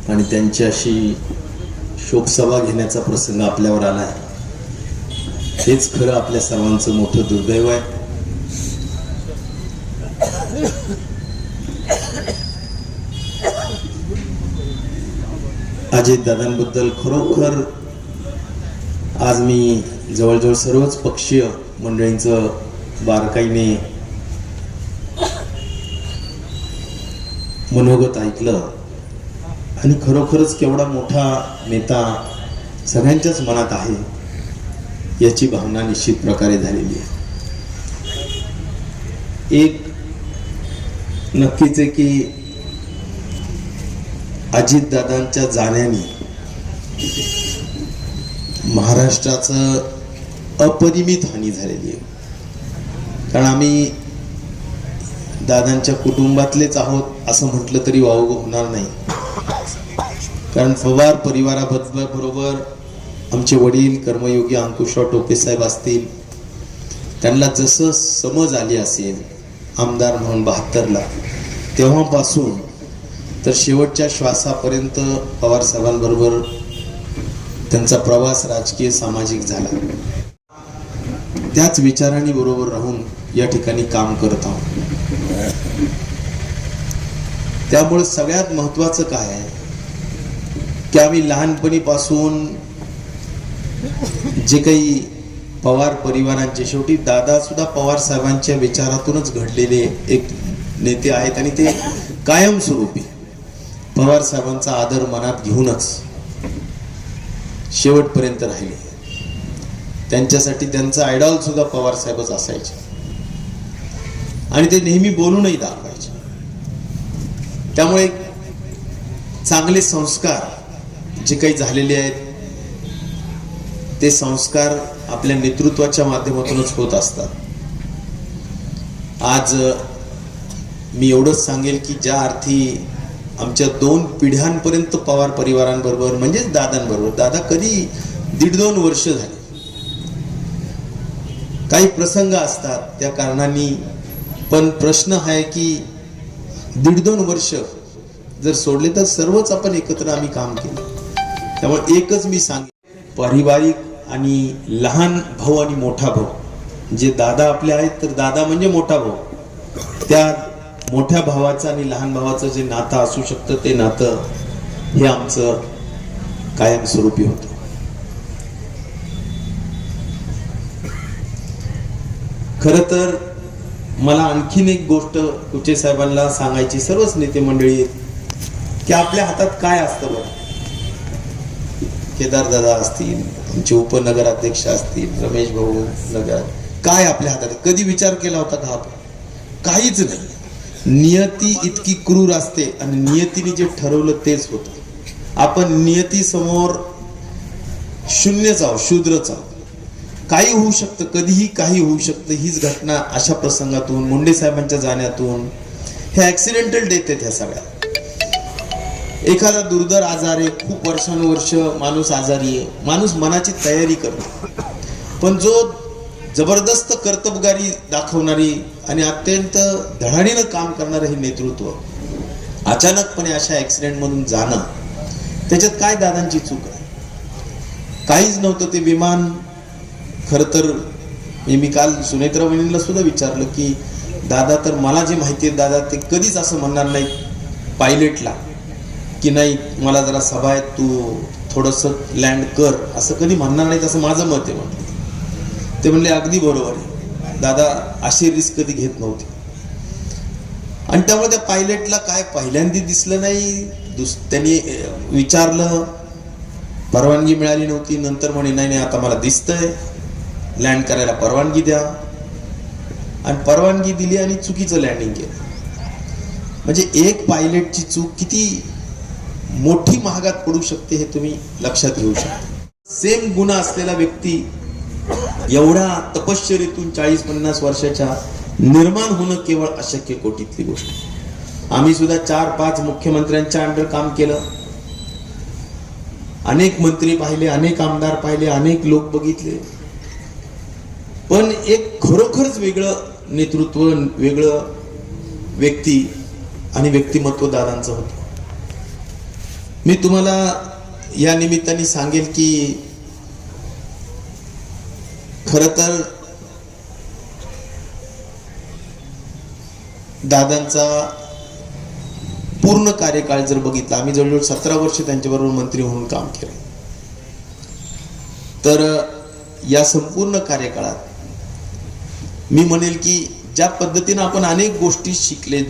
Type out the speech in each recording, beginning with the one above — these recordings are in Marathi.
आणि त्यांची अशी शोकसभा घेण्याचा प्रसंग आपल्यावर आलाय, हेच खरं आपल्या सर्वांचं मोठं दुर्दैव आहे. अजित दादांबद्दल खरोखर आज मी जवळजवळ सर्वच पक्षीय मंडळींचं बारकाईने मनोगत ऐकलं आणि खरोखरच केवढा मोठा नेता सगळ्यांच्याच मनात आहे याची भावना निश्चित प्रकारे झालेली आहे. एक नक्कीच आहे की अजितदादांच्या जाण्याने महाराष्ट्राचं अपरिमित हानी झालेली आहे. कारण आम्ही दादांच्या कुटुंबातलेच आहोत असं म्हटलं तरी वावग होणार नाही. कारण पवार परिवाराबरोबर आमचे वडील कर्मयोगी अंकुशराव टोपे साहेब असतील, त्यांना जसं समज आली असेल आमदार म्हणून 72ला, तेव्हापासून तर शेवटच्या श्वासापर्यंत पवार साहेबांबरोबर त्यांचा प्रवास राजकीय सामाजिक झाला. त्याच विचारांनी बरोबर राहून या ठिकाणी काम करत आहोत. त्यामुळे सगळ्यात महत्वाचं काय आहे की आम्ही लहानपणीपासून जे काही पवार परिवारांचे, शेवटी दादा सुद्धा पवार साहेबांच्या विचारातूनच घडलेले एक नेते आहेत आणि ते कायमस्वरूपी पवार साहेबांचा आदर मनात घेऊनच शेवटपर्यंत राहिले. त्यांच्यासाठी त्यांचा आयडॉल सुद्धा पवार साहेबच असायचे आणि ते नेहमी बोलूनही दाखवायचे. त्यामुळे चांगले संस्कार जे काही झालेले आहेत ते संस्कार आपल्या नेतृत्वाच्या माध्यमातूनच होत असतात. आज मी एवढंच सांगेल की ज्या अर्थी आमच्या 2 पिढ्यांपर्यंत पवार परिवारांबरोबर म्हणजेच दादांबरोबर, दादा कधी 1.5-2 वर्ष झाले, काही प्रसंग असतात त्या कारणाने, पण प्रश्न आहे की 1.5-2 वर्ष जर सोडले तर सर्वच आपण एकत्र आम्ही काम केलं. त्यामुळे एकच मी सांगेन, पारिवारिक आणि लहान भाऊ आणि मोठा भाऊ जे दादा आपले आहेत, तर दादा म्हणजे मोठा भाऊ, त्या मोठ्या भावाचं आणि लहान भावाचं जे नातं असू शकतं ते नातं हे आमचं कायमस्वरूपी होतं. खरं तर मला आणखीन एक गोष्ट कुचे साहेबांना सांगायची, सर्वच नेते मंडळी, की आपल्या हातात काय असतं बरं. केदार दादा असतील, आमचे उपनगराध्यक्ष असतील, रमेश भाऊ नगर, काय आपल्या हातात कधी विचार केला होता का आपण? काहीच नाही. नियती इतकी क्रूर असते आणि नियतीने जे ठरवलं तेच होतं. आपण नियती समोर शून्यच आहोत, शूद्रच आहोत. काही होऊ शकतं, कधीही काही होऊ शकतं. हीच घटना अशा प्रसंगातून, मुंडे साहेबांच्या जाण्यातून, हे ऍक्सिडेंटल डेथ आहेत ह्या सगळ्या. एखादा दुर्धर आजार आहे, खूप वर्षानुवर्ष माणूस आजारी आहे, माणूस मनाची तयारी करतो, पण जो जबरदस्त कर्तबगारी दाखवणारी आणि अत्यंत धडाडीनं काम करणारं हे नेतृत्व अचानकपणे अशा ऍक्सिडेंट मधून जाणं, त्याच्यात काय दादांची चूक आहे? काहीच नव्हतं. ते विमान, खर तर मी काल सुनेत्रा वहिनीला सुद्धा विचारलं की दादा, तर मला जे माहिती आहे दादा ते कधीच असं म्हणणार नाही पायलटला की नाही मला जरा सभा आहे, तू थोडंसं लँड कर, असं कधी म्हणणार नाही, असं माझं मत आहे. म्हटलं ते म्हणले अगदी बरोबर आहे, दादा अशी रिस्क कधी घेत नव्हती. आणि त्यामुळे त्या पायलटला काय पहिल्यांदा दिसलं नाही, त्यांनी विचारलं, परवानगी मिळाली नव्हती. नंतर म्हणे नाही आता मला दिसतंय, लँड करायला परवानगी द्या, आणि परवानगी दिली आणि चुकीचं लँडिंग केलं. म्हणजे एक पायलटची चूक किती मोठी महागात पडू शकते हे तुम्ही लक्षात घेऊ शकता. सेम गुन्हा असलेला व्यक्ती एवढ्या तपश्चर्येतून 40-50 वर्षाच्या निर्माण होणं केवळ अशक्य कोटीतली गोष्ट. आम्ही सुद्धा 4-5 मुख्यमंत्र्यांच्या अंडर काम केलं, अनेक मंत्री पाहिले, अनेक आमदार पाहिले, अनेक लोक बघितले, पण एक खरोखरच वेगळं नेतृत्व, वेगळं व्यक्ती आणि व्यक्तिमत्व दादांचं होतं. मी तुम्हाला या निमित्ताने सांगेल की खरं तर दादांचा पूर्ण कार्यकाळ जर बघितला, आम्ही जवळजवळ 17 वर्ष त्यांच्याबरोबर मंत्री म्हणून काम केलं, तर या संपूर्ण कार्यकाळात मी म्हणेल की ज्या पद्धतीने आपण अनेक गोष्टी शिकले,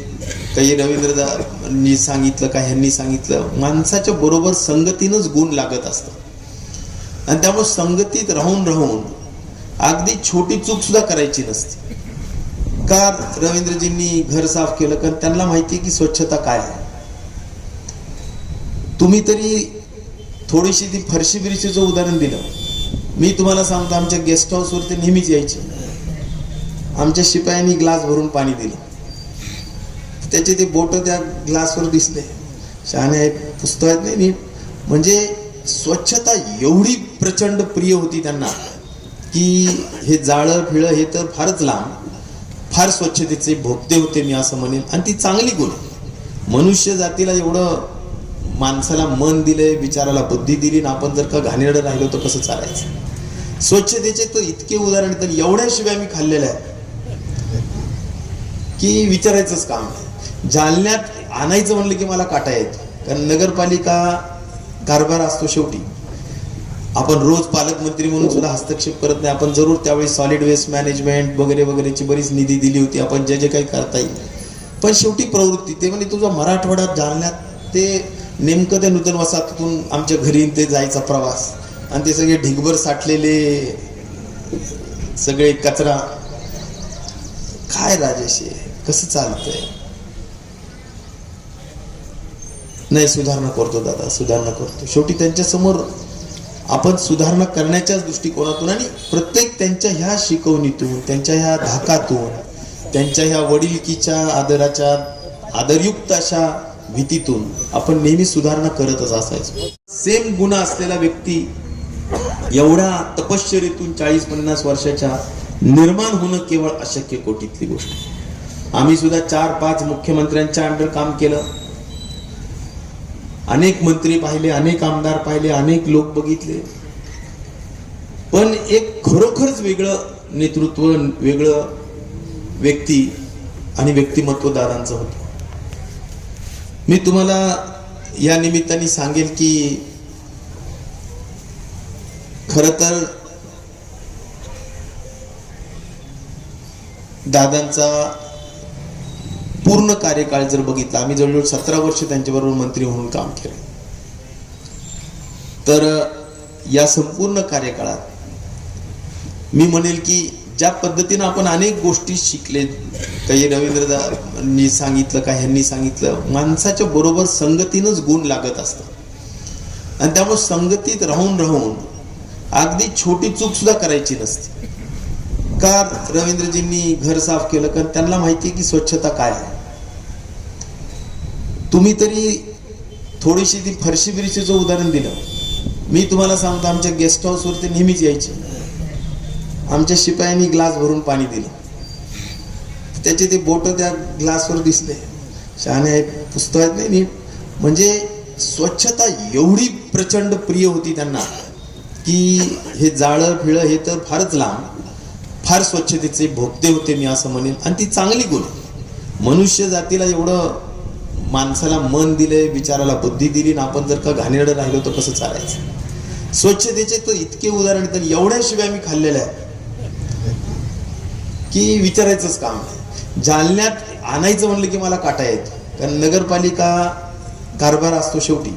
काही रवींद्रदांनी सांगितलं, काही ह्यांनी सांगितलं, माणसाच्या बरोबर संगतीनंच गुण लागत असतं आणि त्यामुळे संगतीत राहून राहून अगदी छोटी चूक सुद्धा करायची नसते. का रवींद्रजींनी घर साफ केलं? कारण त्यांना माहिती आहे की स्वच्छता काय आहे. तुम्ही तरी थोडीशी ती फरशी बिरशीचं उदाहरण दिलं. मी तुम्हाला सांगतो, आमच्या गेस्ट हाऊसवर ते नेहमीच यायचे. आमच्या शिपायांनी ग्लास भरून पाणी दिलं, त्याचे ते बोट त्या ग्लासवर दिसले. शहाणे आहेत, पुस्तक आहेत नाही नीट. म्हणजे स्वच्छता एवढी प्रचंड प्रिय होती त्यांना की हे जाळं फिळं हे तर फारच लांब, फार स्वच्छतेचे भोगते होते मी असं म्हणेन. आणि ती चांगली गुण. मनुष्य जातीला एवढं माणसाला मन दिलंय, विचाराला बुद्धी दिली, ना आपण जर का घाणेरडं राहिलो तर कसं चालायचं. स्वच्छतेचे तर इतके उदाहरण, तर एवढ्या शिवाय मी खाल्लेल्या आहेत की विचारायचंच काम नाही. जालन्यात आणायचं म्हणलं की मला काटा येतो, कारण नगरपालिका कारभार असतो. शेवटी आपण रोज पालकमंत्री म्हणून सुद्धा हस्तक्षेप करत नाही. आपण जरूर त्यावेळी सॉलिड वेस्ट मॅनेजमेंट वगैरे वगैरेची बरीच निधी दिली होती, आपण जे जे काही करता येईल. पण शेवटी प्रवृत्ती ते म्हणजे तुझा मराठवाड्यात जालन्यात ते नेमकं त्या नूतन वसाहतीतून आमच्या घरी ते जायचा प्रवास आणि ते सगळे ढिगभर साठलेले सगळे कचरा. काय राजेश कसं चालतंय? नाही, सुधारणा करतो दादा, सुधारणा करतो. शेवटी त्यांच्या समोर आपण सुधारणा करण्याच्याच दृष्टिकोनातून आणि प्रत्येक त्यांच्या ह्या शिकवणीतून, त्यांच्या ह्या धाकातून, त्यांच्या ह्या वडिलकीच्या आदराच्या आदरयुक्त अशा भीतीतून आपण नेहमी सुधारणा करतच असायचो. सेम गुण असलेला व्यक्ती एवढ्या तपश्चर्येतून 40-50 वर्षाच्या निर्माण होणं केवळ अशक्य कोटीतली गोष्ट. आम्ही सुद्धा 4-5 मुख्यमंत्र्यांच्या अंडर काम केलं. अनेक मंत्री पाहिले, अनेक आमदार पाहिले, अनेक लोक बघितले. पण एक खरोखरच वेगळं नेतृत्व, वेगळं व्यक्ती आणि व्यक्तिमत्व दादांचं होतं. मी तुम्हाला या निमित्ताने सांगेल की खरं तर दादांचा पूर्ण कार्यकाळ जर बघितला, आम्ही जवळजवळ 17 वर्ष त्यांच्याबरोबर मंत्री म्हणून काम केलं, तर या संपूर्ण कार्यकाळात मी म्हणेल की ज्या पद्धतीने आपण अनेक गोष्टी शिकले, काही रवींद्रदांनी सांगितलं, काही ह्यांनी सांगितलं, माणसाच्या बरोबर संगतीनंच गुण लागत असतं आणि त्यामुळे संगतीत राहून राहून अगदी छोटी चूक सुद्धा करायची नसते. का रवींद्रजींनी घर साफ केलं? कारण त्यांना माहिती आहे की स्वच्छता काय आहे. तुम्ही तरी थोडीशी ती फरशी बिरशीचं उदाहरण दिलं. मी तुम्हाला सांगतो, आमच्या गेस्ट हाऊसवर ते नेहमीच यायचे. आमच्या शिपायांनी ग्लास भरून पाणी दिलं, त्याचे ते बोट त्या ग्लासवर दिसले. शहाणे आहेत, पुस्तक आहेत नाही नीट. म्हणजे स्वच्छता एवढी प्रचंड प्रिय होती त्यांना की हे जाळं फिळं हे तर फारच लांब, फार स्वच्छतेचे भोगते होते मी असं म्हणेन. आणि ती चांगली गुण. मनुष्य जातीला एवढं माणसाला मन दिलंय, विचाराला बुद्धी दिली, ना आपण जर का घाणेरडं राहिलो तर कसं चालायचं. स्वच्छतेचे तर इतके उदाहरण, तर एवढ्या शिवाय मी खाल्लेल्या आहेत की विचारायचंच काम नाही. जालन्यात आणायचं म्हणलं की मला काटा येतो, कारण नगरपालिका कारभार असतो. शेवटी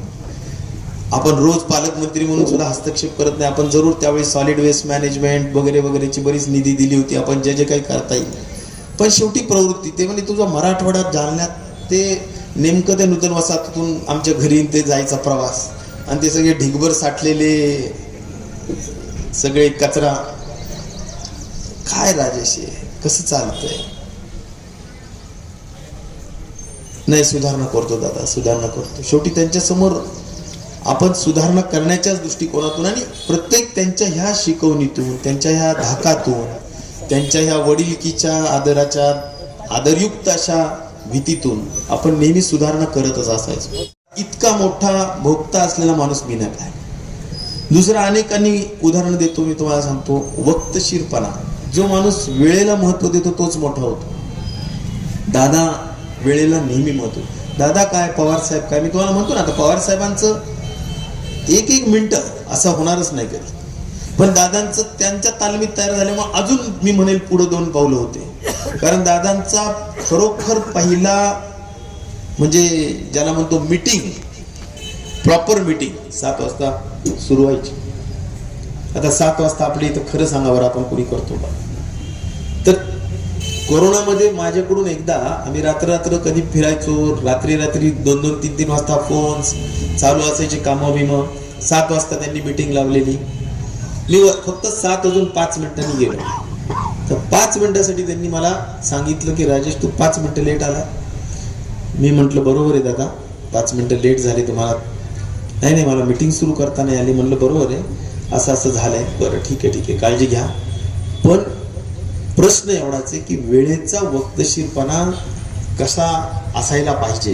आपण रोज पालकमंत्री म्हणून सुद्धा हस्तक्षेप करत नाही. आपण जरूर त्यावेळी सॉलिड वेस्ट मॅनेजमेंट वगैरे वगैरेची बरीच निधी दिली होती, आपण जे जे काही करता येईल. पण शेवटी प्रवृत्ती ते म्हणजे तुझा मराठवाड्यात जालन्यात ते नेमकं त्या नूतन वसाहतीतून आमच्या घरी ते जायचा प्रवास आणि ते सगळे ढिगभर साठलेले सगळे कचरा. काय राजेश कसं चालतंय? नाही, सुधारणा करतो दादा, सुधारणा करतो. शेवटी त्यांच्या समोर आपण सुधारणा करण्याच्याच दृष्टिकोनातून आणि प्रत्येक त्यांच्या ह्या शिकवणीतून, त्यांच्या ह्या धाकातून, त्यांच्या ह्या वडिलकीच्या आदराच्या आदरयुक्त अशा भीतीतून आपण नेहमी सुधारणा करतच असायचो. इतका मोठा भोगता असलेला माणूस मी नाही पाहिला. दुसरं अनेकांनी उदाहरण देतो, मी तुम्हाला सांगतो, वक्तशीरपणा. जो माणूस वेळेला महत्व देतो तोच मोठा होतो. दादा वेळेला नेहमी महत्व. दादा काय, पवार साहेब काय, मी तुम्हाला म्हणतो ना, आता पवार साहेबांचं एक मिनिटं असं होणारच नाही कधी, पण दादांचं त्यांच्या तालमीत तयार झाल्यामुळे अजून मी म्हणेल पुढे 2 पावलं होते. कारण दादांचा खरोखर पहिला म्हणजे ज्याला म्हणतो मीटिंग, प्रॉपर मीटिंग 7 वाजता सुरू व्हायची. आता 7 वाजता आपल्या इथं खरं सांगावर आपण कोणी करतो का? तर कोरोनामध्ये माझ्याकडून एकदा आम्ही रात्र कधी फिरायचो, रात्री 2-2, 3-3 वाजता फोन चालू असायचे, कामं बिमं. 7 वाजता त्यांनी मीटिंग लावलेली. मी फक्त 7 वाजून 5 मिनिटांनी गेलो. तर 5 मिनिटासाठी त्यांनी मला सांगितलं की राजेश तू 5 मिनिटं लेट आला. मी म्हटलं बरोबर आहे दादा, 5 मिनिटं लेट झाले तुम्हाला. नाही मला मीटिंग सुरू करता नाही आली. म्हणलं बरोबर आहे, असं झालंय. बरं ठीक आहे काळजी घ्या. पण प्रश्न एवढाच आहे की वेळेचा वक्तशीरपणा कसा असायला पाहिजे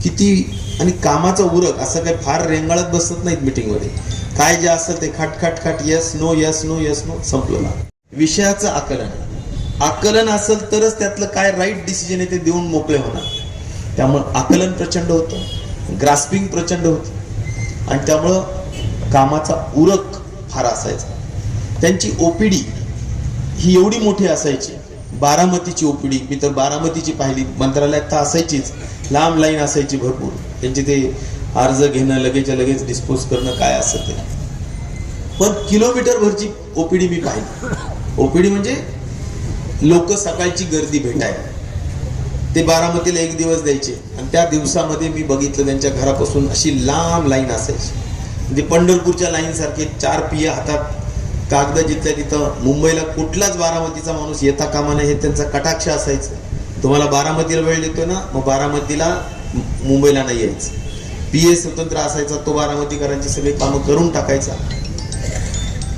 किती, आणि कामाचा उरक. असं काही फार रेंगाळत बसत नाहीत मीटिंगमध्ये. काय जे असेल ते खाट येस नो संपलं ना. विषयाचं आकलन असेल तरच त्यातलं काय राईट डिसिजन आहे ते देऊन मोकळे होणार. त्यामुळं आकलन प्रचंड होतं, ग्रास्पिंग प्रचंड होतं, आणि त्यामुळं कामाचा उरक फार असायचा. त्यांची ओपीडी ही एवढी मोठी असायची. बारामतीची ओपीडी मी तर बारामतीची पाहिली. मंत्रालयात तर असायचीच, लांब लाईन असायची भरपूर. त्यांचे ते अर्ज घेणं, लगेच डिस्पोज करणं, काय असं ते. पण किलोमीटर भरची ओपीडी मी पाहिली. ओपीडी म्हणजे लोक सकाळची गर्दी भेटायला ते बारामतीला 1 दिवस द्यायचे, आणि त्या दिवसामध्ये मी बघितलं त्यांच्या घरापासून अशी लांब लाईन असायची. म्हणजे पंढरपूरच्या लाईन सारखे 4 पिया हातात, कागद जिथल्या तिथं. मुंबईला कुठलाच बारामतीचा माणूस येता कामा नये हे त्यांचा कटाक्ष असायचं. तुम्हाला बारामतीला वेळ देतोय ना, मग बारामतीला मुंबईला नाही यायचं. पीए स्वतंत्र असायचा, तो बारामतीकरांची सगळी कामं करून टाकायचा.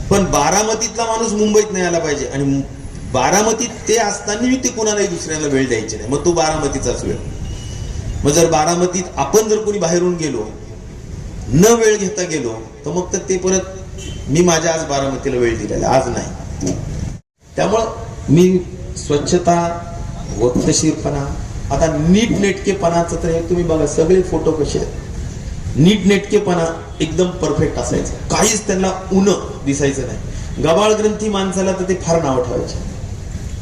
पण बारामतीतला माणूस मुंबईत नाही आला पाहिजे, आणि बारामतीत ते असताना ते कोणालाही दुसऱ्याला वेळ द्यायचे नाही. मग तो बारामतीचाच वेळ. मग जर बारामतीत आपण जर कोणी बाहेरून गेलो, न वेळ घेता गेलो, तर मग तर ते परत मी माझ्या आज बारामतीला वेळ दिलेला, आज नाही. त्यामुळं मी स्वच्छता, वक्तशीरपणा, आता नीटनेटकेपणाचं तर हे तुम्ही बघा, सगळे फोटो कसे आहेत. नीटनेटकेपणा एकदम परफेक्ट असायचं, काहीच त्यांना उणं दिसायचं नाही. गबाळ ग्रंथी माणसाला तर ते फार नाव ठेवायचे.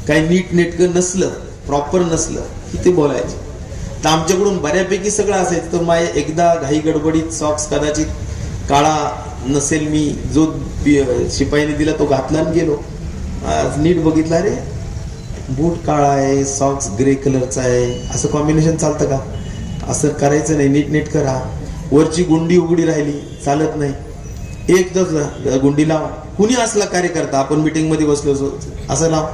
काही नीटनेटकं नसलं, प्रॉपर नसलं की ते बोलायचे. तर आमच्याकडून बऱ्यापैकी सगळं असायचं. तर माझ्या एकदा घाई गडबडीत सॉक्स कदाचित काळा नसेल, मी जो शिपाईने दिला तो घातला आणि गेलो. आज नीट बघितला, रे बूट काळा आहे, सॉक्स ग्रे कलरचा आहे, असं कॉम्बिनेशन चालतं का? असं करायचं नाही, नीट करा. वरची गुंडी उघडी राहिली चालत नाही, एकदाच गुंडी लाव. कुणी असला कार्यकर्ता, आपण मीटिंग मध्ये बसलो असं लाव.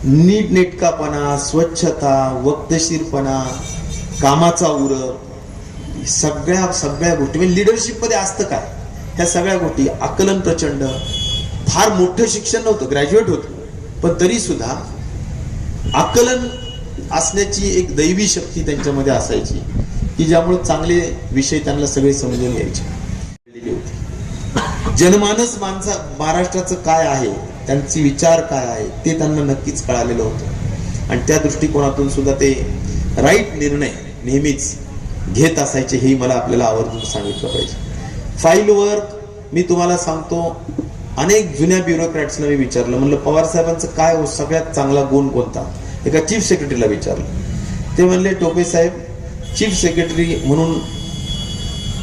नीटनेटकापणा, स्वच्छता, वक्तशीरपणा, कामाचा उरक, सगळ्या गोष्टी म्हणजे लिडरशिप मध्ये असतं काय, ह्या सगळ्या गोष्टी. आकलन प्रचंड. फार मोठं शिक्षण नव्हतं, ग्रॅज्युएट होतं, पण तरी सुद्धा आकलन असण्याची एक दैवी शक्ती त्यांच्यामध्ये असायची की ज्यामुळे चांगले विषय त्यांना सगळे समजून यायचे. जनमानस महाराष्ट्राचं काय आहे, त्यांचे विचार काय आहे ते त्यांना नक्कीच कळालेलं होतं, आणि त्या दृष्टिकोनातून सुद्धा ते राईट निर्णय नेहमीच घेत असायचे. हे मला आपल्याला आवर्जून सांगितलं पाहिजे. फाईल वर्क मी तुम्हाला सांगतो, अनेक जुन्या ब्युरोक्रॅट्सना मी विचारलं, म्हणलं पवार साहेबांचं काय सगळ्यात चांगला गुण कोणता. एका चीफ सेक्रेटरीला विचारलं, ते म्हणले टोपे साहेब, चीफ सेक्रेटरी म्हणून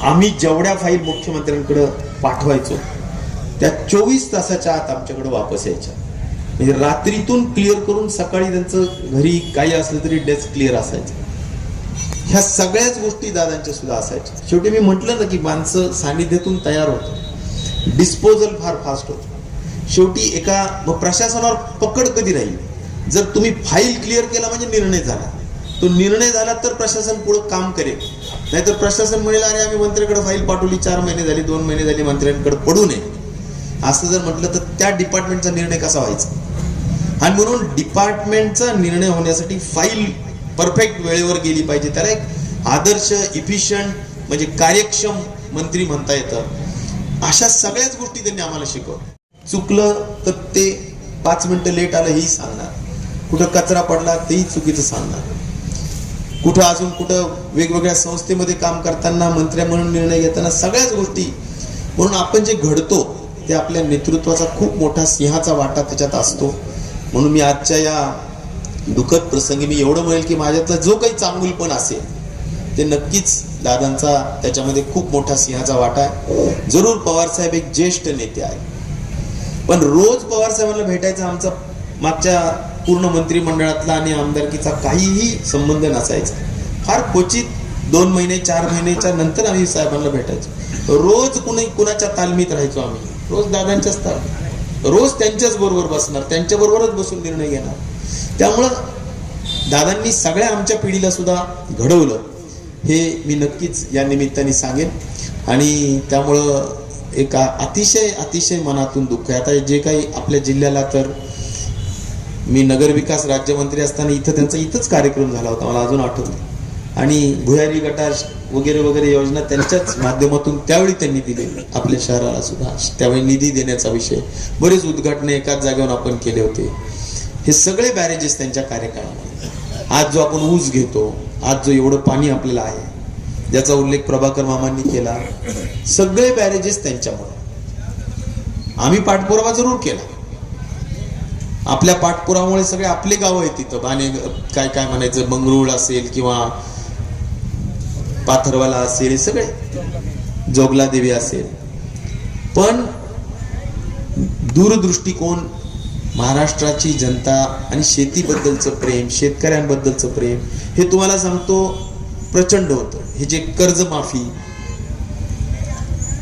आम्ही जेवढ्या फाईल मुख्यमंत्र्यांकडे पाठवायचो त्या 24 तासाच्या आत आमच्याकडे वापस यायच्या. म्हणजे रात्रीतून क्लिअर करून सकाळी त्यांचं घरी काही असलं तरी डेस्क क्लिअर असायचं. ह्या सगळ्याच गोष्टी दादांच्या सुद्धा असायच्या. शेवटी मी म्हटलं ना की माणसं सानिध्यातून तयार होतं, डिस्पोजल फार फास्ट होतं. शेवटी एका प्रशासनावर पकड कधी राहील, जर तुम्ही फाईल क्लिअर केला म्हणजे निर्णय झाला. तो निर्णय झाला तर प्रशासन पुढे काम करेल, नाहीतर प्रशासन म्हणेल अरे आम्ही मंत्र्याकडे फाईल पाठवली, 4 महिने झाली, 2 महिने झाली, मंत्र्यांकडे पडू नये. असं जर म्हटलं तर त्या डिपार्टमेंटचा निर्णय कसा व्हायचा. आणि म्हणून डिपार्टमेंटचा निर्णय होण्यासाठी फाईल परफेक्ट वेळेवर गेली पाहिजे. त्याला एक आदर्श इफिशियंट म्हणजे कार्यक्षम मंत्री म्हणता येतं. अशा सगळ्याच गोष्टी त्यांनी आम्हाला शिकवल्या. चुकलं तर ते 5 मिनिटं लेट आलं हेही सांगणार, कुठं कचरा पडला तेही चुकीचं सांगणार, कुठं अजून कुठं वेगवेगळ्या संस्थेमध्ये काम करताना मंत्र्या म्हणून निर्णय घेताना सगळ्याच गोष्टी. म्हणून आपण जे घडतो ते आपल्या नेतृत्वाचा खूप मोठा सिंहाचा वाटा त्याच्यात असतो. म्हणून मी आजच्या या दुःखद प्रसंगी मी एवढं म्हणेल की माझ्यातला जो काही चांगुलपण असेल ते नक्कीच दादांचा त्याच्यामध्ये खूप मोठा सिंहाचा वाटा आहे. जरूर पवार साहेब एक ज्येष्ठ नेते आहे, पण रोज पवार साहेबांना भेटायचा आमचा मागच्या पूर्ण मंत्रिमंडळातला आणि आमदारकीचा काहीही संबंध नसायचा. फार क्वचित 2 महिने 4 महिन्याच्या नंतर आम्ही साहेबांना भेटायचो. रोज कुणाच्या तालमीत राहायचो आम्ही, रोज दादांच्याच तालमीत, रोज त्यांच्याच बरोबर बसणार, त्यांच्या बरोबरच बसून निर्णय घेणार. त्यामुळं दादांनी सगळ्या आमच्या पिढीला सुद्धा घडवलं हे मी नक्कीच या निमित्ताने सांगेन. आणि त्यामुळं एक अतिशय मनातून दुःख आहे. आता जे काही आपल्या जिल्ह्याला, तर मी नगरविकास राज्यमंत्री असताना इथंच कार्यक्रम झाला होता, मला अजून आठवतं. आणि भुयारी गटार वगैरे योजना त्यांच्याच माध्यमातून त्यावेळी त्यांनी दिली. आपल्या शहराला सुद्धा त्यावेळी निधी देण्याचा विषय, बरेच उद्घाटने एकाच जागेवर आपण केले होते. हे सगळे बॅरेजेस त्यांच्या कार्यकाळामध्ये. आज जो आपण ऊस घेतो, आज जो एवढं पाणी आपल्याला आहे ज्याचा उल्लेख प्रभाकर मामांनी केला, सगळे बॅरेजेस त्यांच्यामुळे. आम्ही पाठपुरावा जरूर केला. आपल्या पाठपुरामुळे सगळे आपले गाव आहेत तिथं, बाणे काय म्हणायचं, मंगरुळ असेल किंवा पाथरवाला असेल, हे सगळे, जोगला देवी असेल. पण दूरदृष्टिकोन, महाराष्ट्राची जनता आणि शेतीबद्दलचं प्रेम, शेतकऱ्यांबद्दलचं प्रेम, हे तुम्हाला सांगतो प्रचंड होतं. हे जे कर्जमाफी,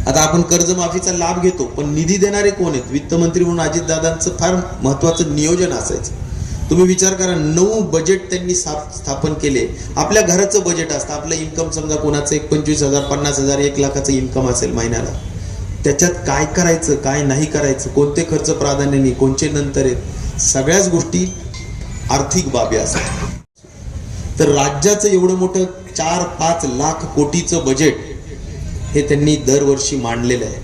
आता आपण कर्जमाफीचा लाभ घेतो, पण निधी देणारे कोण आहेत? वित्तमंत्री म्हणून अजितदादांचं फार महत्वाचं नियोजन असायचं. तुम्ही विचार करा, 9 बजेट त्यांनी स्थापन केले. आपल्या घराचं बजेट असतं, आपलं इन्कम समजा कोणाचं 25,000, 50,000, 1 लाखाचं इन्कम असेल महिन्याला, त्याच्यात काय करायचं, काय नाही करायचं, कोणते खर्च प्राधान्याने, कोणते नंतर आहेत, सगळ्याच गोष्टी आर्थिक बाबी असतात. तर राज्याचं एवढं मोठं 4-5 लाख कोटीचं बजेट हे त्यांनी दरवर्षी मांडलेलं आहे.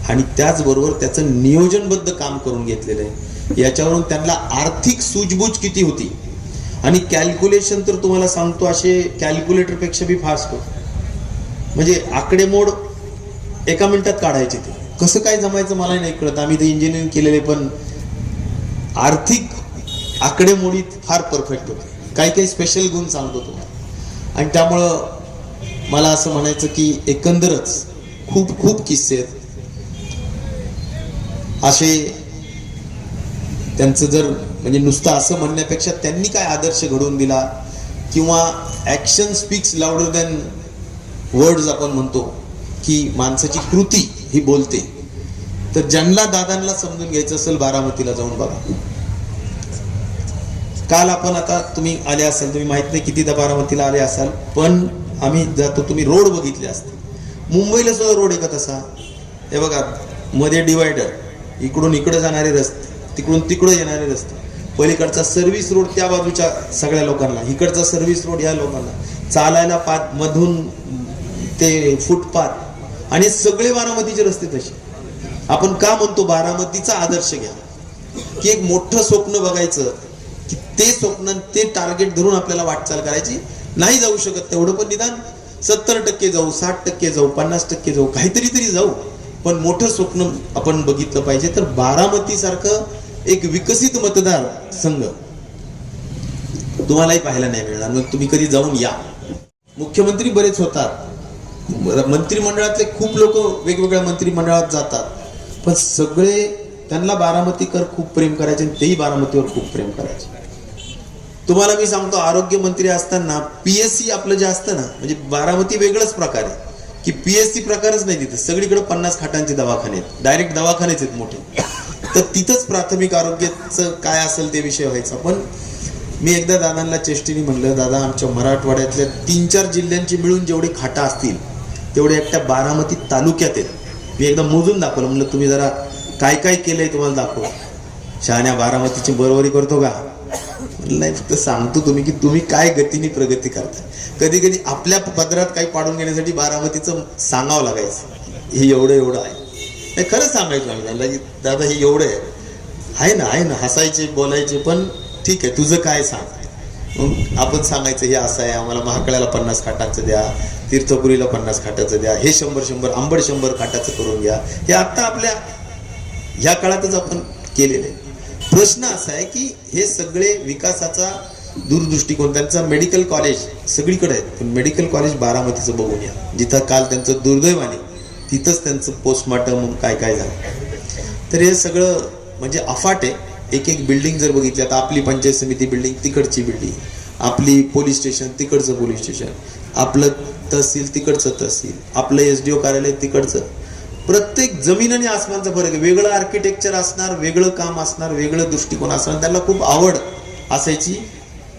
आणि त्याचबरोबर त्याचं नियोजनबद्ध काम करून घेतलेलं आहे. याच्यावरून त्यांना आर्थिक सूझबूझ किती होती. आणि कॅल्क्युलेशन तर तुम्हाला सांगतो, असे कॅल्क्युलेटर पेक्षा बी फास्ट होत. म्हणजे आकडेमोड एका मिनिटात काढायचे. ते कसं काय जमायचं मला नाही कळत. आम्ही ते इंजिनिअरिंग केलेले, पण आर्थिक आकडेमोडीत फार परफेक्ट होते. काही स्पेशल गुण सांगतो तुम्हाला. आणि त्यामुळं मला असं म्हणायचं की एकंदरच खूप किस्से आहेत असे. त्यांचं जर म्हणजे नुसतं असं म्हणण्यापेक्षा त्यांनी काय आदर्श घडवून दिला, किंवा action speaks louder than words आपण म्हणतो की माणसाची कृती ही बोलते. तर ज्यांना दादांना समजून घ्यायचं असेल, बारामतीला जाऊन बघा. काल आपण, आता तुम्ही आले असाल, तुम्ही माहित नाही कितीदा बारामतीला आले असाल, पण आम्ही जातो, तुम्ही रोड बघितले असते. मुंबईला सुद्धा रोड आहे का तसा? हे बघा, मध्ये डिवायडर, इकडून इकडे जाणारे रस्ते, तिकडून तिकडे येणारे रस्ते, पलीकडचा सर्व्हिस रोड त्या बाजूच्या सगळ्या लोकांना, इकडचा सर्व्हिस रोड ह्या लोकांना, चालायला पाथ, मधून ते फुटपाथ, आणि सगळे बारामतीचे रस्ते तसे. आपण का म्हणतो बारामतीचा आदर्श घ्या, की एक मोठं स्वप्न बघायचं, की ते स्वप्न, ते टार्गेट धरून आपल्याला वाटचाल करायची. नाही जाऊ शकत तेवढं, पण निदान 70% जाऊ, 60% जाऊ, 50% जाऊ, काहीतरी तरी जाऊ, पण मोठं स्वप्न आपण बघितलं पाहिजे. तर बारामती सारखं एक विकसित मतदार संघ तुम्हालाही पाहायला नाही मिळणार. मग तुम्ही कधी जाऊन या. मुख्यमंत्री बरेच होतात, मंत्रिमंडळातले खूप लोक वेगवेगळ्या मंत्रिमंडळात जातात, पण सगळे त्यांना बारामतीकर खूप प्रेम करायचे, आणि तेही बारामतीवर खूप प्रेम करायचे. तुम्हाला मी सांगतो, आरोग्य मंत्री असताना PSC आपलं जे असतं ना, म्हणजे बारामती वेगळंच प्रकार आहे, की PSC प्रकारच नाही तिथं. सगळीकडे 50 खाटांचे दवाखाने आहेत, डायरेक्ट दवाखानेच आहेत मोठे. तर तिथंच प्राथमिक आरोग्याचं काय असेल ते विषय व्हायचा. पण मी एकदा दादांना चेष्टीने म्हणलं, दादा, आमच्या मराठवाड्यातल्या 3-4 जिल्ह्यांची मिळून जेवढे खाटा असतील तेवढे एकट्या बारामती तालुक्यात आहेत. मी एकदा मोजून दाखवलं, म्हणलं तुम्ही जरा काय काय केलंय तुम्हाला दाखव. शहाण्या बारामतीची बरोबरी करतो का? नाही, फक्त सांगतो तुम्ही की तुम्ही काय गतीने प्रगती करताय. कधी कधी आपल्या पदरात काही पाडून घेण्यासाठी बारामतीचं सांगावं लागायचं, हे एवढं एवढं आहे. नाही, खरंच सांगायचं आम्ही त्यांना की दादा हे एवढं आहे ना, हसायचे बोलायचे, पण ठीक आहे तुझं काय सांग. मग आपण सांगायचं हे असं आहे, आम्हाला महाकाळ्याला 50 खाटाचं द्या, तीर्थपुरीला 50 खाटाचं द्या, हे 100 आंबड 100 खाटाचं करून घ्या. हे आता आपल्या ह्या काळातच आपण केलेले. प्रश्न असा आहे की हे सगळे विकासाचा दूरदृष्टिकोन, त्यांचा मेडिकल कॉलेज सगळीकडे आहे, पण मेडिकल कॉलेज बारामतीचं बघून या, जिथं काल त्यांचं दुर्दैवाने तिथंच त्यांचं पोस्टमॉर्टम काय झालं. तर हे सगळं म्हणजे अफाट आहे. एक एक बिल्डिंग जर बघितली, आता आपली पंचायत समिती बिल्डिंग तिकडची बिल्डिंग, आपली पोलीस स्टेशन तिकडचं पोलीस स्टेशन, आपलं तहसील तिकडचं तहसील, आपलं SDO कार्यालय तिकडचं, प्रत्येक जमीन आणि आसमानचा फरक आहे. वेगळं आर्किटेक्चर असणार, वेगळं काम असणार, वेगळं दृष्टिकोन असणार. त्यांना खूप आवड असायची.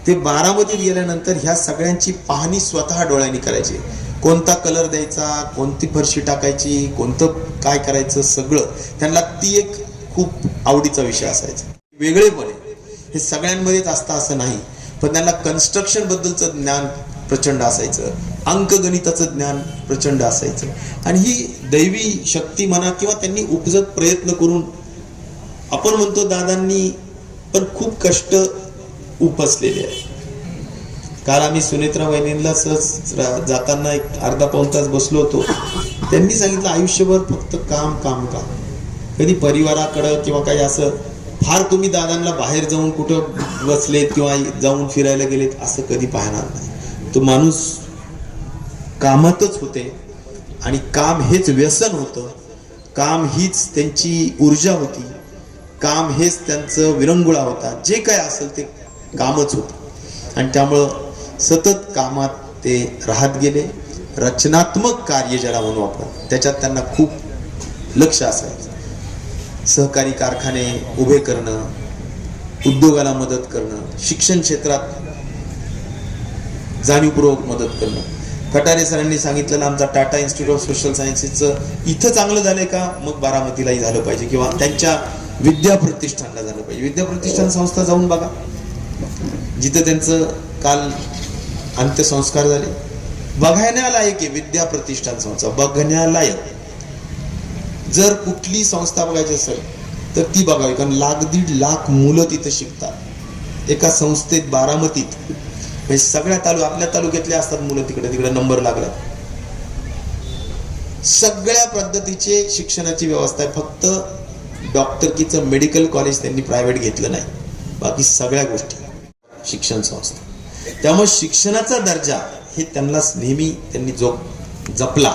ते बारामतीत गेल्यानंतर ह्या सगळ्यांची पाहणी स्वतः डोळ्यांनी करायची. कोणता कलर द्यायचा, कोणती फरशी टाकायची, कोणतं काय करायचं, सगळं त्यांना ती एक खूप आवडीचा विषय असायचा. वेगळेपणे हे सगळ्यांमध्येच असतं असं नाही, पण त्यांना कन्स्ट्रक्शन बद्दलचं ज्ञान प्रचंड असायचं, अंकगणिताचं ज्ञान प्रचंड असायचं. आणि ही दैवी शक्ती म्हणा किंवा त्यांनी उपजत प्रयत्न करून, आपण म्हणतो दादांनी पण खूप कष्ट उपसलेले आहे. काल आम्ही सुनेत्रा वहिनींना सहज जाताना एक अर्धा पाऊण तास बसलो होतो. त्यांनी सांगितलं आयुष्यभर फक्त काम काम काम, कधी परिवाराकडं किंवा काही असं फार तुम्ही दादांना बाहेर जाऊन कुठं बसलेत किंवा जाऊन फिरायला गेलेत असं कधी पाहणार नाही. तो माणूस कामातच होते आणि काम हेच व्यसन होतं, काम हीच त्यांची ऊर्जा होती, काम हेच त्यांचं विरंगुळा होता. जे काय असेल ते कामच होतं आणि त्यामुळं सतत कामात ते राहत गेले. रचनात्मक कार्य ज्याला म्हणू आपण, त्याच्यात त्यांना खूप लक्ष असायचं. सहकारी कारखाने उभे करणं, उद्योगाला मदत करणं, शिक्षण क्षेत्रात जाणीवपूर्वक मदत करणं. कटारे सरांनी सांगितलेलं आमचा टाटा इन्स्टिट्यूट ऑफ सोशल सायन्सेसचं इथं चांगलं झालंय का, मग बारामतीलाही झालं पाहिजे किंवा त्यांच्या विद्या प्रतिष्ठानला झालं पाहिजे. विद्या प्रतिष्ठान संस्था जाऊन बघा, जिथं त्यांचं काल अंत्यसंस्कार झाले. बघण्यालायक आहे विद्या प्रतिष्ठान संस्था, बघण्यालायक. जर कुठली संस्था बघायची असेल तर ती बघावी, कारण 1.5 लाख मुलं तिथं शिकतात एका संस्थेत बारामतीत. म्हणजे सगळ्या आपल्या तालुक्यातले असतात मुलं, तिकडे नंबर लागला. सगळ्या पद्धतीचे शिक्षणाची व्यवस्था आहे. फक्त डॉक्टरकीचं मेडिकल कॉलेज त्यांनी प्रायव्हेट घेतलं नाही, बाकी सगळ्या गोष्टी शिक्षण संस्था. त्यामुळे शिक्षणाचा दर्जा हे त्यांना नेहमी त्यांनी जपला,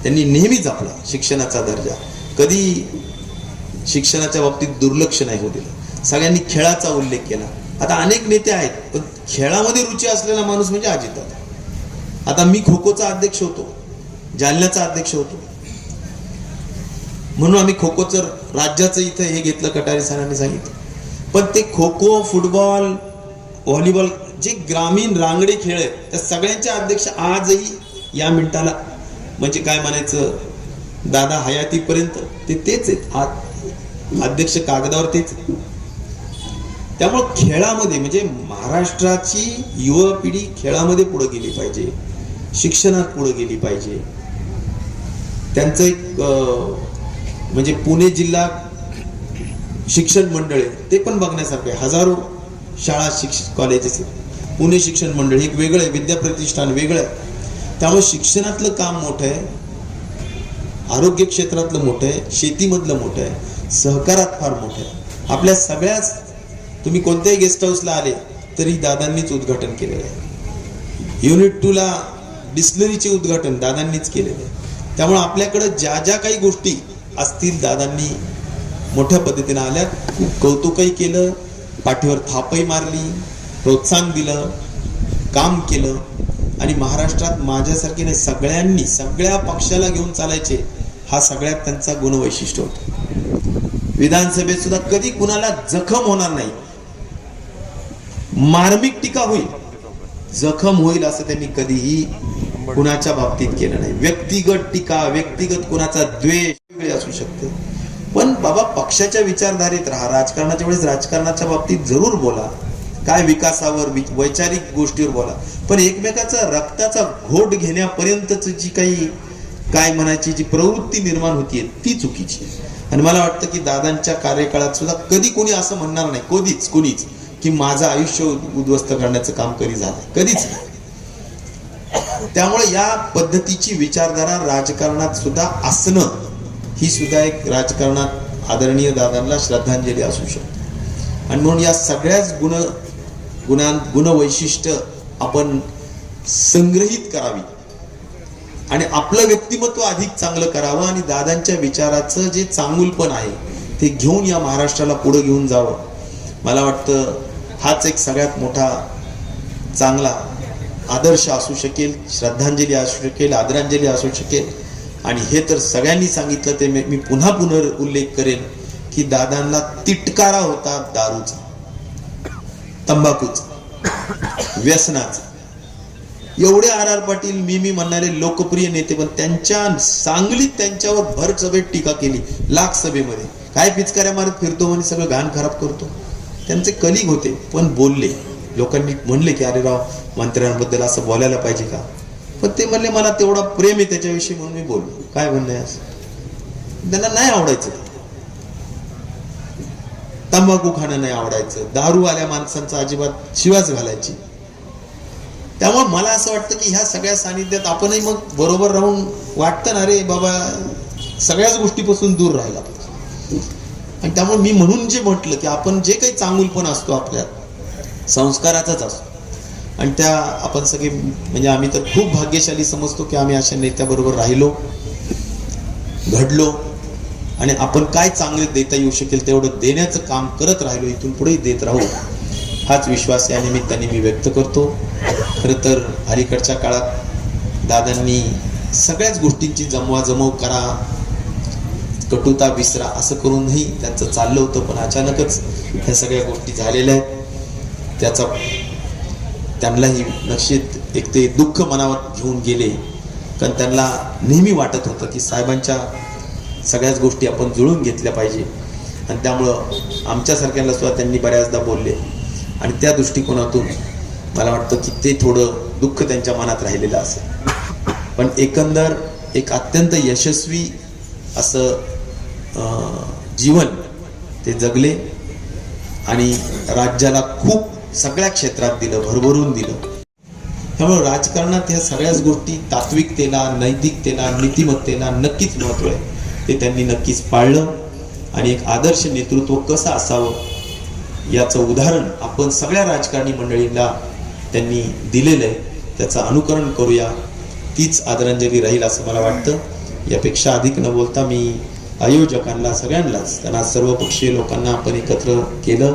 त्यांनी नेहमी जपला शिक्षणाचा दर्जा. कधी शिक्षणाच्या बाबतीत दुर्लक्ष नाही होऊ दिलं. सगळ्यांनी खेळाचा उल्लेख केला. आता अनेक नेते आहेत, पण खेळामध्ये रुची असलेला माणूस म्हणजे अजितदादा. आता मी खो खोचा अध्यक्ष होतो, जालन्याचा अध्यक्ष होतो, म्हणून आम्ही खो खोचं राज्याचं इथं हे घेतलं, कटारे सरांनी सांगितलं. पण ते खो खो, फुटबॉल, व्हॉलीबॉल जे ग्रामीण रांगडे खेळ आहेत, त्या सगळ्यांचे अध्यक्ष आजही या मिनिटाला म्हणजे काय म्हणायचं, दादा हयातीपर्यंत तेच आहेत अध्यक्ष, कागदावर तेच. त्यामुळे खेळामध्ये म्हणजे महाराष्ट्राची युवा पिढी खेळामध्ये पुढे गेली पाहिजे, शिक्षणात पुढे गेली पाहिजे. त्यांचं एक म्हणजे पुणे जिल्हा शिक्षण मंडळ आहे, ते पण बघण्यासारखं आहे. हजारो शाळा कॉलेजेस, पुणे शिक्षण मंडळ एक वेगळं आहे, विद्या प्रतिष्ठान वेगळं आहे. त्यामुळे शिक्षणातलं काम मोठं आहे, आरोग्य क्षेत्रातलं मोठं आहे, शेतीमधलं मोठं आहे, सहकारात फार मोठं आहे. आपल्या सगळ्याच, तुम्ही कोणत्याही गेस्ट हाऊसला आले तरी दादांनीच उद्घाटन केलेलं आहे. युनिट 2 ला डिस्लरीचे उद्घाटन दादांनीच केलेलं आहे. त्यामुळे आपल्याकडे ज्या ज्या काही गोष्टी असतील दादांनी मोठ्या पद्धतीने आल्यात. खूप कौतुकही केलं, पाठीवर थापही मारली, प्रोत्साहन दिलं, काम केलं. आणि महाराष्ट्रात माझ्यासारखे नाही, सगळ्यांनी सगळ्या पक्षाला घेऊन चालायचे, हा सगळ्यात त्यांचा गुणवैशिष्ट्य होतं. विधानसभेत सुद्धा कधी कुणाला जखम होणार नाही, मार्मिक टीका होईल, जखम होईल असं त्यांनी कधीही कुणाच्या बाबतीत केलं नाही. व्यक्तिगत टीका, व्यक्तिगत कुणाचा द्वेष असू शकते, पण बाबा पक्षाच्या विचारधारेत राहा, राजकारणाच्या वेळेस राजकारणाच्या बाबतीत जरूर बोला, काय विकासावर वैचारिक गोष्टीवर बोला, पण एकमेकाचा रक्ताचा घोट घेण्यापर्यंतच जी काही काय म्हणायची जी प्रवृत्ती निर्माण होतीये ती चुकीची आहे. आणि मला वाटतं की दादांच्या कार्यकाळात सुद्धा कधी कोणी असं म्हणणार नाही, कधीच कोणीच, की माझं आयुष्य उद्ध्वस्त करण्याचं काम कधी झालं, कधीच नाही. त्यामुळे या पद्धतीची विचारधारा राजकारणात सुद्धा असणं ही सुद्धा एक राजकारणात आदरणीय दादांना श्रद्धांजली असू शकते. आणि म्हणून या सगळ्याच गुणवैशिष्ट्य आपण संग्रहित करावी आणि आपलं व्यक्तिमत्व अधिक चांगलं करावं आणि दादांच्या विचाराचं जे चांगुलपण आहे ते घेऊन या महाराष्ट्राला पुढे घेऊन जावं. मला वाटतं हाच एक सगळ्यात मोठा चांगला आदर्श असू शकेल, श्रद्धांजली असू शकेल, आदरांजली असू शकेल. आणि हे तर सगळ्यांनी सांगितलं, ते मी पुन्हा पुनरुल्लेख करेन की दादांना तिटकारा होता दारूचा, तंबाखूचा, व्यसनाचा. एवढे आर पाटील मी म्हणणारे लोकप्रिय नेते, पण त्यांच्या सांगलीत त्यांच्यावर भर सभेत टीका केली, लाख सभेमध्ये. काय पिचकाऱ्या मारत फिरतो म्हणे, सगळं घाण खराब करतो. त्यांचे कलिग होते पण बोलले, लोकांनी म्हणले की अरे राव मंत्र्यांबद्दल असं बोलायला पाहिजे का, पण ते म्हणले मला तेवढा प्रेम आहे त्याच्याविषयी म्हणून मी बोललो. काय म्हणणं आहे असं, त्यांना नाही आवडायचं, तंबाखू खाणं नाही आवडायचं, दारूवाल्या माणसांचा अजिबात शिवाच घालायची. त्यामुळे मला असं वाटतं की ह्या सगळ्या सानिध्यात आपणही मग बरोबर राहून वाटतं ना रे बाबा सगळ्याच गोष्टीपासून दूर राहायला पाहिजे. आणि त्यामुळे मी म्हणून जे म्हटलं की आपण जे काही चांगुलपण असतो आपल्यात संस्काराचाच असतो, आणि त्या आपण सगळे म्हणजे आम्ही तर खूप भाग्यशाली समजतो की आम्ही अशा नेत्याबरोबर राहिलो, घडलो आणि आपण काय चांगले देता येऊ शकेल तेवढं देण्याचं काम करत राहिलो, इथून पुढेही देत राहू, हाच विश्वास या निमित्ताने मी व्यक्त करतो. खरं तर अलीकडच्या काळात दादांनी सगळ्याच गोष्टींची जमवाजमव करा, कटुता विसरा असं करूनही त्यांचं चाललं होतं, पण अचानकच ह्या सगळ्या गोष्टी झालेल्या आहेत. त्याचा त्यांनाही नक्षित एक ते दुःख मनावर घेऊन गेले, कारण त्यांना नेहमी वाटत होतं की साहेबांच्या सगळ्याच गोष्टी आपण जुळून घेतल्या पाहिजे. आणि त्यामुळं आमच्यासारख्यांना सुद्धा त्यांनी बऱ्याचदा बोलले, आणि त्या दृष्टिकोनातून मला वाटतं की ते थोडं दुःख त्यांच्या मनात राहिलेलं असेल. पण एकंदर एक अत्यंत यशस्वी असं जीवन ते जगले आणि राज्याला खूप सगळ्या क्षेत्रात दिलं, भरभरून दिलं. त्यामुळे राजकारणात ह्या सगळ्याच गोष्टी तात्विकतेला, नैतिकतेला, नीतिमत्तेला नक्कीच महत्त्व आहे, ते त्यांनी नक्कीच पाळलं. आणि एक आदर्श नेतृत्व कसं असावं याचं उदाहरण आपण सगळ्या राजकारणी मंडळींना त्यांनी दिलेलं आहे, त्याचं अनुकरण करूया, तीच आदरांजली राहील असं मला वाटतं. यापेक्षा अधिक न बोलता मी आयोजकांना सगळ्यांनाच, त्यांना सर्वपक्षीय लोकांना आपण एकत्र केलं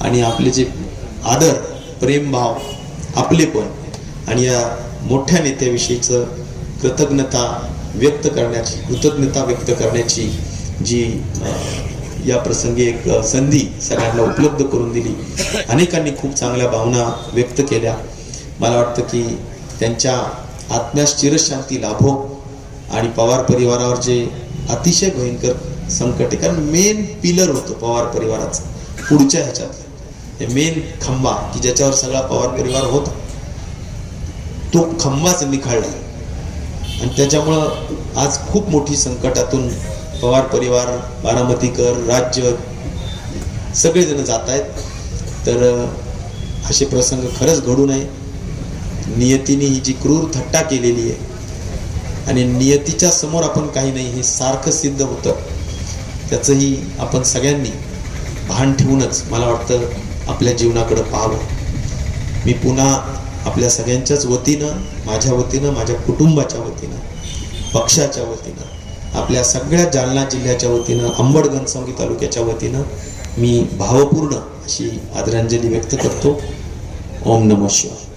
आणि आपले जे आदर, प्रेमभाव, आपलेपण आणि या मोठ्या नेत्याविषयीचं कृतज्ञता व्यक्त करण्याची जी या प्रसंगी एक संधी सगळ्यांना उपलब्ध करून दिली. अनेकांनी खूप चांगल्या भावना व्यक्त केल्या. मला वाटतं की त्यांच्या आत्म्यास चिरशांती लाभो आणि पवार परिवारावर जे अतिशय भयंकर संकट आहे, कारण मेन पिलर होतं पवार परिवाराचं पुढच्या ह्याच्यात, मेन खंबा की ज्याच्यावर सगळा पवार परिवार होता, तो खंबाच निखळला. आणि त्याच्यामुळं आज खूप मोठी संकटातून पवार परिवार, बारामतीकर, राज्य सगळेजण जात आहेत. तर असे प्रसंग खरंच घडू नये. नियतीने ही जी क्रूर थट्टा केलेली आहे आणि नियतीच्या समोर आपण काही नाही हे सारखं सिद्ध होतं, त्याचंही आपण सगळ्यांनी भान ठेवूनच मला वाटतं आपल्या जीवनाकडे पाहावं. मी पुन्हा आपल्या सगळ्यांच्याच वतीनं, माझ्या वतीनं, माझ्या कुटुंबाच्या वतीनं, पक्षाच्या वतीनं, आपल्या सगळ्या जालना जिल्ह्याच्या वतीनं, अंबड घनसावंगी तालुक्याच्या वतीनं मी भावपूर्ण अशी आदरांजली व्यक्त करतो. ओम नमः शिवाय.